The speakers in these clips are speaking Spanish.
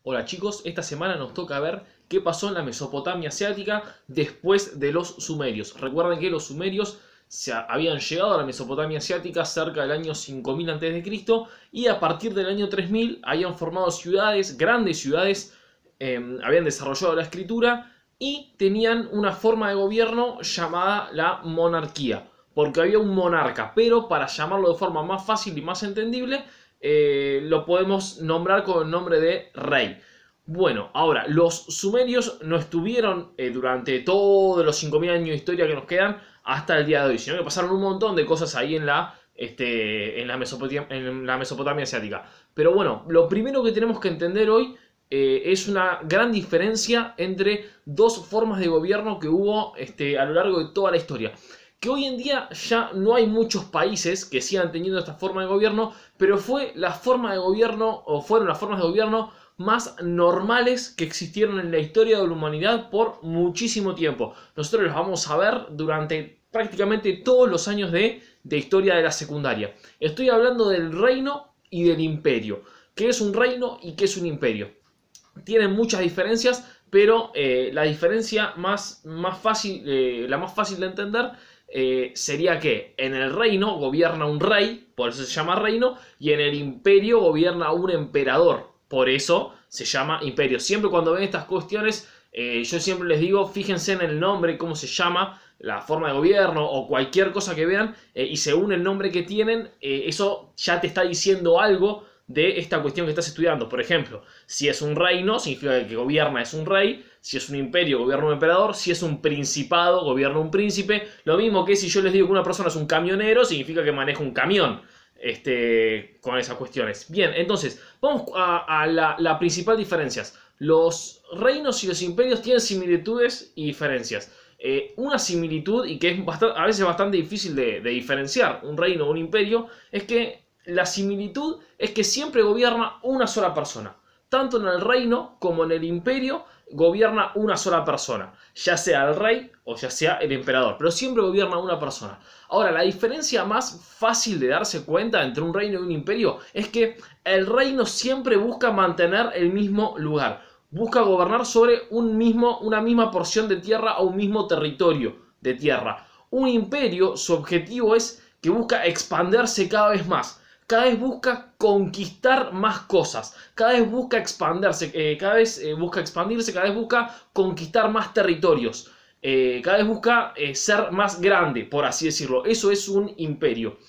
Hola chicos, esta semana nos toca ver qué pasó en la Mesopotamia asiática después de los sumerios. Recuerden que los sumerios habían llegado a la Mesopotamia asiática cerca del año 5000 a.C. y a partir del año 3000 habían formado ciudades, grandes ciudades, habían desarrollado la escritura y tenían una forma de gobierno llamada la monarquía, porque había un monarca, pero para llamarlo de forma más fácil y más entendible, lo podemos nombrar con el nombre de rey. Bueno, ahora, los sumerios no estuvieron durante todos los 5000 años de historia que nos quedan hasta el día de hoy, sino que pasaron un montón de cosas ahí en la Mesopotamia asiática. Pero bueno, lo primero que tenemos que entender hoy es una gran diferencia entre dos formas de gobierno que hubo a lo largo de toda la historia. Que hoy en día ya no hay muchos países que sigan teniendo esta forma de gobierno, pero fue la forma de gobierno, o fueron las formas de gobierno más normales que existieron en la historia de la humanidad por muchísimo tiempo. Nosotros los vamos a ver durante prácticamente todos los años de historia de la secundaria. Estoy hablando del reino y del imperio. ¿Qué es un reino y qué es un imperio? Tienen muchas diferencias, pero la diferencia más fácil, la más fácil de entender sería que en el reino gobierna un rey, por eso se llama reino, y en el imperio gobierna un emperador, por eso se llama imperio. Siempre cuando ven estas cuestiones, yo siempre les digo, fíjense en el nombre, cómo se llama, la forma de gobierno o cualquier cosa que vean, y según el nombre que tienen, eso ya te está diciendo algo de esta cuestión que estás estudiando. Por ejemplo, si es un reino, significa que el que gobierna es un rey. Si es un imperio, gobierna un emperador. Si es un principado, gobierna un príncipe. Lo mismo que si yo les digo que una persona es un camionero, significa que maneja un camión. Con esas cuestiones. Bien, entonces, vamos a la principal diferencias. Los reinos y los imperios tienen similitudes y diferencias. Una similitud, y que es a veces bastante difícil de diferenciar un reino o un imperio, es que la similitud es que siempre gobierna una sola persona. Tanto en el reino como en el imperio gobierna una sola persona. Ya sea el rey o ya sea el emperador. Pero siempre gobierna una persona. Ahora, la diferencia más fácil de darse cuenta entre un reino y un imperio es que el reino siempre busca mantener el mismo lugar. Busca gobernar sobre una misma porción de tierra o un mismo territorio de tierra. Un imperio, su objetivo es que busca expandirse cada vez más. Cada vez busca conquistar más cosas, cada vez busca expandirse, cada vez busca conquistar más territorios, cada vez busca ser más grande, por así decirlo. Eso es un imperio.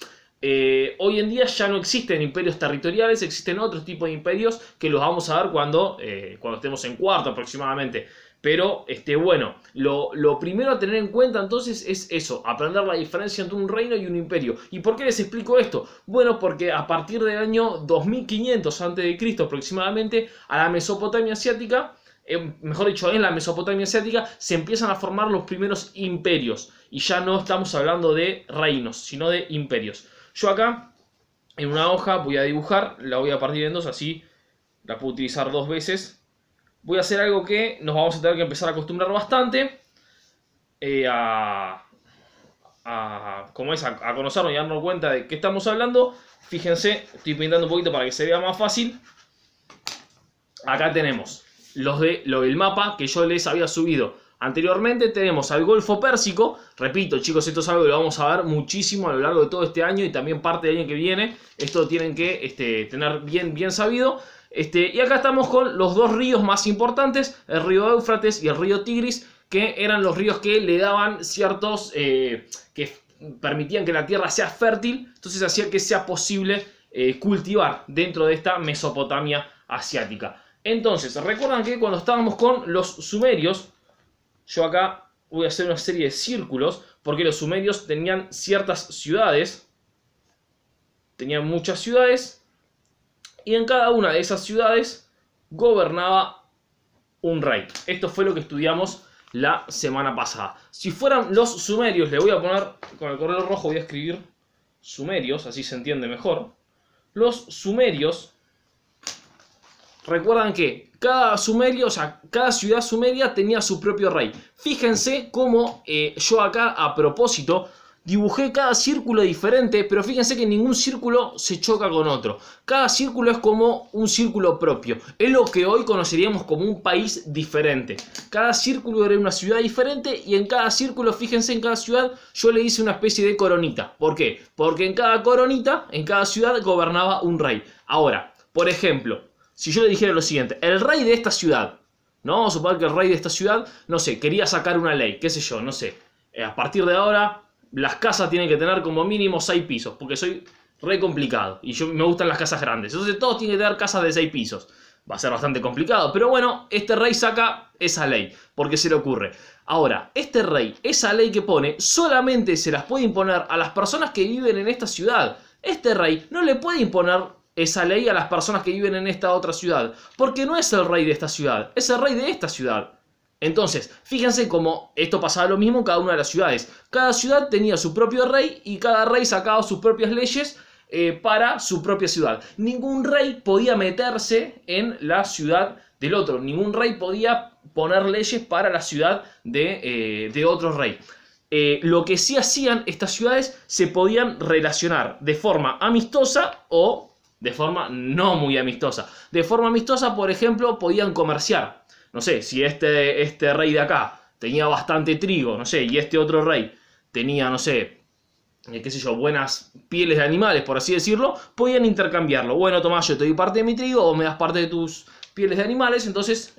Hoy en día ya no existen imperios territoriales, existen otros tipos de imperios que los vamos a ver cuando estemos en cuarto aproximadamente. Pero, bueno, lo primero a tener en cuenta entonces es eso, aprender la diferencia entre un reino y un imperio. ¿Y por qué les explico esto? Bueno, porque a partir del año 2500 a.C. aproximadamente, a la Mesopotamia asiática, mejor dicho, en la Mesopotamia asiática, se empiezan a formar los primeros imperios. Y ya no estamos hablando de reinos, sino de imperios. Yo acá, en una hoja, voy a dibujar, la voy a partir en dos, así la puedo utilizar dos veces. Voy a hacer algo que nos vamos a tener que empezar a acostumbrar bastante a conocernos y darnos cuenta de qué estamos hablando. Fíjense, estoy pintando un poquito para que se vea más fácil. Acá tenemos lo del mapa que yo les había subido anteriormente. Tenemos al Golfo Pérsico. Repito, chicos, esto es algo que lo vamos a ver muchísimo a lo largo de todo este año y también parte del año que viene. Esto tienen que tener bien sabido. Y acá estamos con los dos ríos más importantes, el río Éufrates y el río Tigris, que eran los ríos que le daban ciertos, que permitían que la tierra sea fértil, entonces hacía que sea posible cultivar dentro de esta Mesopotamia asiática. Entonces, recuerdan que cuando estábamos con los sumerios, yo acá voy a hacer una serie de círculos, porque los sumerios tenían ciertas ciudades, tenían muchas ciudades, y en cada una de esas ciudades gobernaba un rey. Esto fue lo que estudiamos la semana pasada. Si fueran los sumerios, le voy a poner con el color rojo, voy a escribir sumerios, así se entiende mejor. Los sumerios, recuerdan que cada sumerio, o sea, cada ciudad sumeria tenía su propio rey. Fíjense cómo yo acá, a propósito, dibujé cada círculo diferente, pero fíjense que ningún círculo se choca con otro. Cada círculo es como un círculo propio. Es lo que hoy conoceríamos como un país diferente. Cada círculo era una ciudad diferente y en cada círculo, fíjense, en cada ciudad yo le hice una especie de coronita. ¿Por qué? Porque en cada coronita, en cada ciudad gobernaba un rey. Ahora, por ejemplo, si yo le dijera lo siguiente, el rey de esta ciudad, ¿no? Vamos a suponer que el rey de esta ciudad, no sé, quería sacar una ley, qué sé yo, no sé. A partir de ahora, las casas tienen que tener como mínimo 6 pisos, porque soy re complicado y me gustan las casas grandes. Entonces todos tienen que tener casas de 6 pisos. Va a ser bastante complicado, pero bueno, este rey saca esa ley, porque se le ocurre. Ahora, este rey, esa ley que pone, solamente se las puede imponer a las personas que viven en esta ciudad. Este rey no le puede imponer esa ley a las personas que viven en esta otra ciudad, porque no es el rey de esta ciudad, es el rey de esta ciudad. Entonces, fíjense cómo esto pasaba lo mismo en cada una de las ciudades. Cada ciudad tenía su propio rey y cada rey sacaba sus propias leyes para su propia ciudad. Ningún rey podía meterse en la ciudad del otro. Ningún rey podía poner leyes para la ciudad de otro rey. Lo que sí hacían estas ciudades, se podían relacionar de forma amistosa o de forma no muy amistosa. De forma amistosa, por ejemplo, podían comerciar. No sé, si este rey de acá tenía bastante trigo, no sé, y este otro rey tenía, no sé, qué sé yo, buenas pieles de animales, por así decirlo, podían intercambiarlo. Bueno, Tomás, yo te doy parte de mi trigo o me das parte de tus pieles de animales, entonces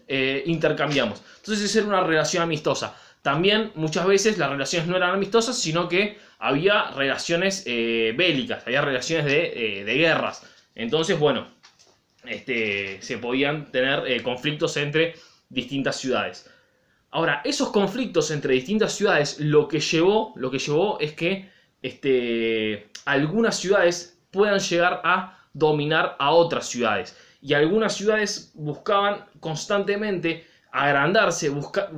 intercambiamos. Entonces esa era una relación amistosa. También muchas veces las relaciones no eran amistosas, sino que había relaciones bélicas, había relaciones de guerras. Entonces, bueno, se podían tener conflictos entre distintas ciudades. Ahora, esos conflictos entre distintas ciudades lo que llevó es que algunas ciudades puedan llegar a dominar a otras ciudades. Y algunas ciudades buscaban constantemente agrandarse,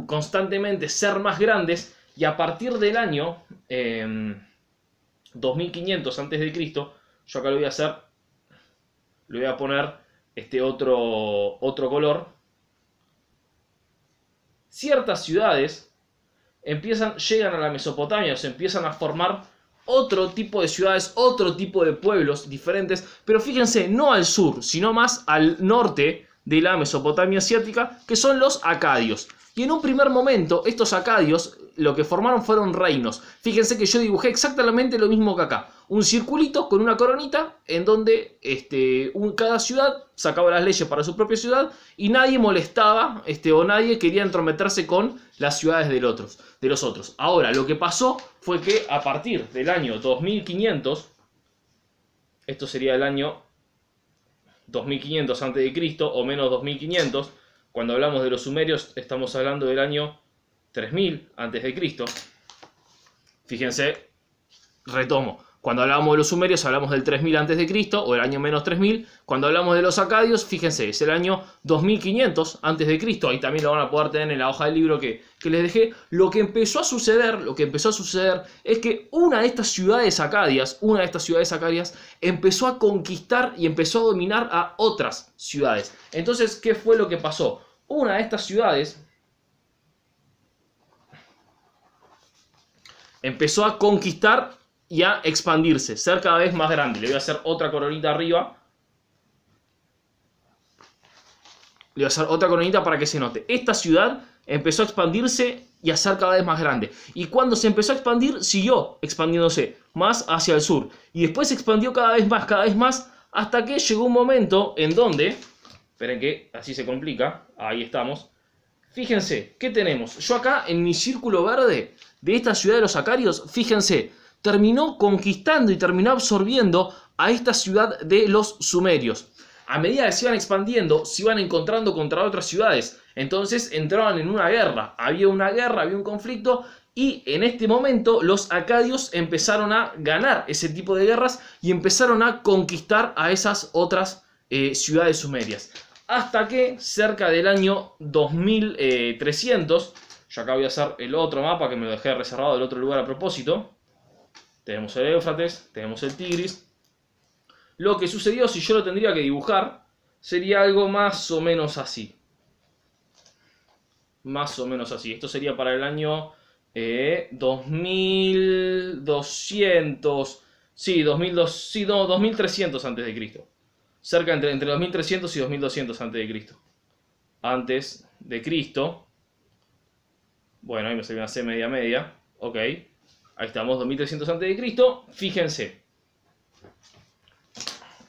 constantemente ser más grandes. Y a partir del año 2500 a.C., yo acá lo voy a hacer, le voy a poner otro color. Ciertas ciudades llegan a la Mesopotamia, se empiezan a formar otro tipo de ciudades, otro tipo de pueblos diferentes, pero fíjense, no al sur, sino más al norte de la Mesopotamia asiática, que son los acadios. Y en un primer momento, estos acadios lo que formaron fueron reinos. Fíjense que yo dibujé exactamente lo mismo que acá. Un circulito con una coronita en donde cada ciudad sacaba las leyes para su propia ciudad y nadie molestaba o nadie quería entrometerse con las ciudades de los otros. Ahora, lo que pasó fue que a partir del año 2500, esto sería el año 2500 a.C. o menos 2500, cuando hablamos de los sumerios estamos hablando del año 3000 a.C. Fíjense, retomo. Cuando hablamos de los sumerios hablamos del 3000 a.C. o el año menos 3000. Cuando hablamos de los acadios, fíjense, es el año 2500 a.C. Ahí también lo van a poder tener en la hoja del libro que les dejé. Lo que empezó a suceder es que una de estas ciudades acadias empezó a conquistar y empezó a dominar a otras ciudades. Entonces, ¿qué fue lo que pasó? Una de estas ciudades empezó a conquistar y a expandirse, ser cada vez más grande. Le voy a hacer otra coronita arriba. Le voy a hacer otra coronita para que se note. Esta ciudad empezó a expandirse y a ser cada vez más grande. Y cuando se empezó a expandir, siguió expandiéndose más hacia el sur. Y después se expandió cada vez más, hasta que llegó un momento en donde... Esperen que así se complica. Ahí estamos. Fíjense, ¿qué tenemos? Yo acá en mi círculo verde de esta ciudad de los acadios, fíjense, terminó conquistando y terminó absorbiendo a esta ciudad de los sumerios. A medida que se iban expandiendo, se iban encontrando contra otras ciudades. Entonces entraban en una guerra. Había una guerra, había un conflicto. Y en este momento los acadios empezaron a ganar ese tipo de guerras y empezaron a conquistar a esas otras ciudades sumerias. Hasta que cerca del año 2300, yo acá voy a hacer el otro mapa que me lo dejé reservado del otro lugar a propósito. Tenemos el Éufrates, tenemos el Tigris. Lo que sucedió, si yo lo tendría que dibujar, sería algo más o menos así. Más o menos así. Esto sería para el año 2200, sí, 2200, sí, no, 2300 antes de Cristo. Cerca entre 2300 y 2200 antes de Cristo. Antes de Cristo. Bueno, ahí me salió una C media. Ok. Ahí estamos, 2300 antes de Cristo. Fíjense.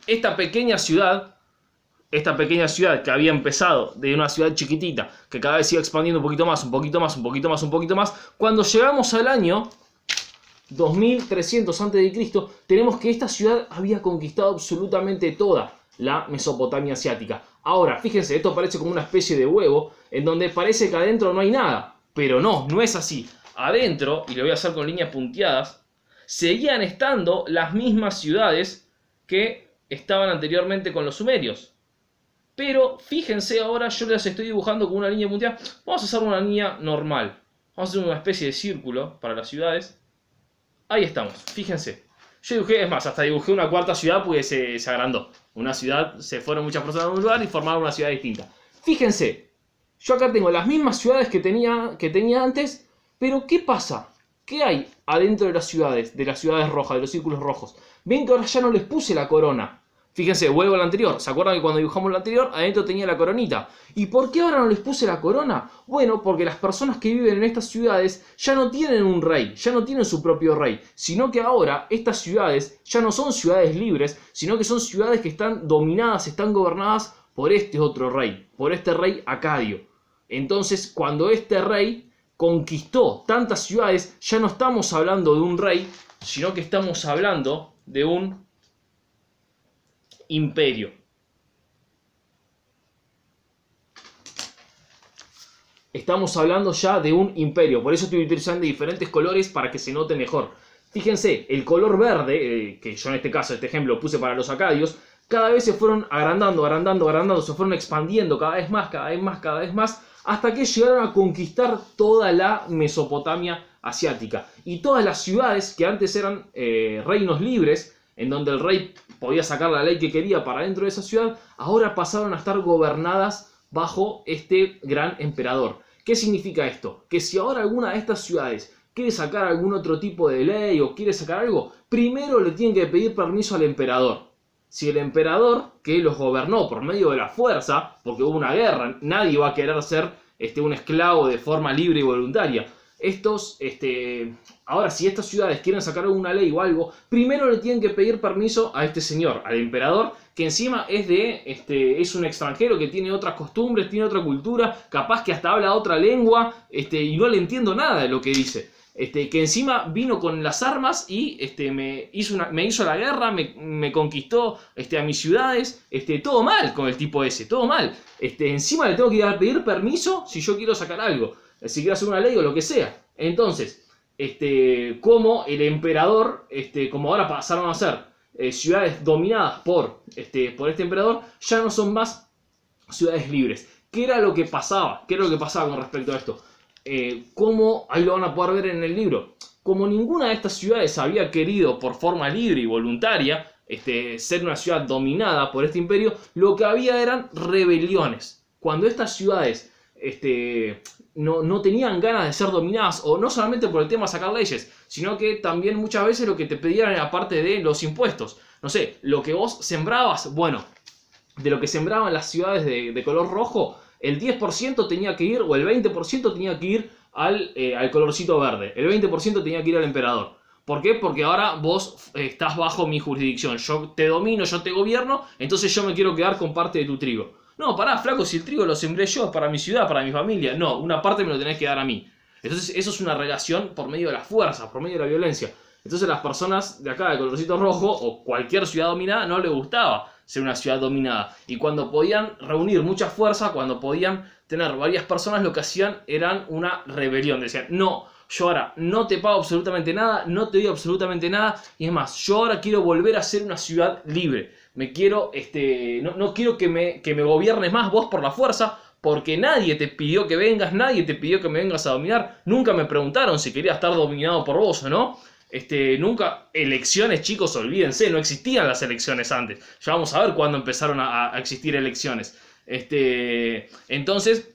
Esta pequeña ciudad que había empezado de una ciudad chiquitita, que cada vez iba expandiendo un poquito más, cuando llegamos al año 2300 a.C., tenemos que esta ciudad había conquistado absolutamente toda la Mesopotamia asiática. Ahora, fíjense, esto parece como una especie de huevo, en donde parece que adentro no hay nada, pero no es así. Adentro, y lo voy a hacer con líneas punteadas, seguían estando las mismas ciudades que estaban anteriormente con los sumerios. Pero fíjense ahora, yo las estoy dibujando con una línea punteada. Vamos a hacer una línea normal. Vamos a hacer una especie de círculo para las ciudades. Ahí estamos, fíjense. Yo dibujé, es más, hasta dibujé una cuarta ciudad porque se agrandó. Una ciudad, se fueron muchas personas a un lugar y formaron una ciudad distinta. Fíjense, yo acá tengo las mismas ciudades que tenía antes, pero ¿qué pasa? ¿Qué hay adentro de las ciudades rojas, de los círculos rojos? Ven que ahora ya no les puse la corona. Fíjense, vuelvo al anterior. ¿Se acuerdan que cuando dibujamos la anterior, adentro tenía la coronita? ¿Y por qué ahora no les puse la corona? Bueno, porque las personas que viven en estas ciudades ya no tienen un rey, ya no tienen su propio rey, sino que ahora estas ciudades ya no son ciudades libres, sino que son ciudades que están dominadas, están gobernadas por este otro rey, por este rey acadio. Entonces, cuando este rey conquistó tantas ciudades, ya no estamos hablando de un rey, sino que estamos hablando de un imperio. Estamos hablando ya de un imperio, por eso estoy utilizando diferentes colores para que se note mejor. Fíjense, el color verde, que yo en este caso, este ejemplo, puse para los acadios, cada vez se fueron agrandando, se fueron expandiendo cada vez más, hasta que llegaron a conquistar toda la Mesopotamia asiática. Y todas las ciudades que antes eran reinos libres, en donde el rey podía sacar la ley que quería para dentro de esa ciudad, ahora pasaron a estar gobernadas bajo este gran emperador. ¿Qué significa esto? Que si ahora alguna de estas ciudades quiere sacar algún otro tipo de ley o quiere sacar algo, primero le tienen que pedir permiso al emperador. Si el emperador, que los gobernó por medio de la fuerza, porque hubo una guerra, nadie va a querer ser un esclavo de forma libre y voluntaria. Ahora, si estas ciudades quieren sacar alguna ley o algo, primero le tienen que pedir permiso a este señor, al emperador, que encima es un extranjero que tiene otras costumbres, tiene otra cultura, capaz que hasta habla otra lengua, y no le entiendo nada de lo que dice. Que encima vino con las armas y me hizo la guerra, me conquistó a mis ciudades, todo mal con el tipo ese, todo mal. Encima le tengo que ir a pedir permiso si yo quiero sacar algo, si quiero hacer una ley o lo que sea. Entonces, como el emperador, como ahora pasaron a ser ciudades dominadas por este emperador, ya no son más ciudades libres. ¿Qué era lo que pasaba? ¿Qué era lo que pasaba con respecto a esto? Como ahí lo van a poder ver en el libro, como ninguna de estas ciudades había querido por forma libre y voluntaria ser una ciudad dominada por este imperio, lo que había eran rebeliones. Cuando estas ciudades no tenían ganas de ser dominadas, o no solamente por el tema de sacar leyes, sino que también muchas veces lo que te pedían era parte de los impuestos. No sé, lo que vos sembrabas, bueno, de lo que sembraban las ciudades de color rojo, el 10% tenía que ir, o el 20% tenía que ir al colorcito verde. El 20% tenía que ir al emperador. ¿Por qué? Porque ahora vos estás bajo mi jurisdicción. Yo te domino, yo te gobierno, entonces yo me quiero quedar con parte de tu trigo. No, pará, flaco, si el trigo lo sembré yo para mi ciudad, para mi familia. No, una parte me lo tenés que dar a mí. Entonces eso es una relación por medio de la fuerza, por medio de la violencia. Entonces las personas de acá, de colorcito rojo, o cualquier ciudad dominada, no les gustaba ser una ciudad dominada. Y cuando podían reunir mucha fuerza, cuando podían tener varias personas, lo que hacían eran una rebelión. Decían, no, yo ahora no te pago absolutamente nada, no te doy absolutamente nada. Y es más, yo ahora quiero volver a ser una ciudad libre. Me quiero, no quiero que me gobiernes más vos por la fuerza, porque nadie te pidió que vengas, nadie te pidió que me vengas a dominar. Nunca me preguntaron si quería estar dominado por vos o no. Nunca, elecciones, chicos, olvídense, no existían las elecciones antes. Ya vamos a ver cuándo empezaron a existir elecciones. Entonces,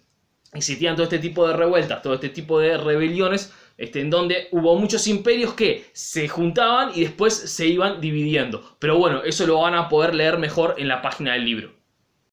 existían todo este tipo de revueltas, todo este tipo de rebeliones, en donde hubo muchos imperios que se juntaban y después se iban dividiendo. Pero bueno, eso lo van a poder leer mejor en la página del libro.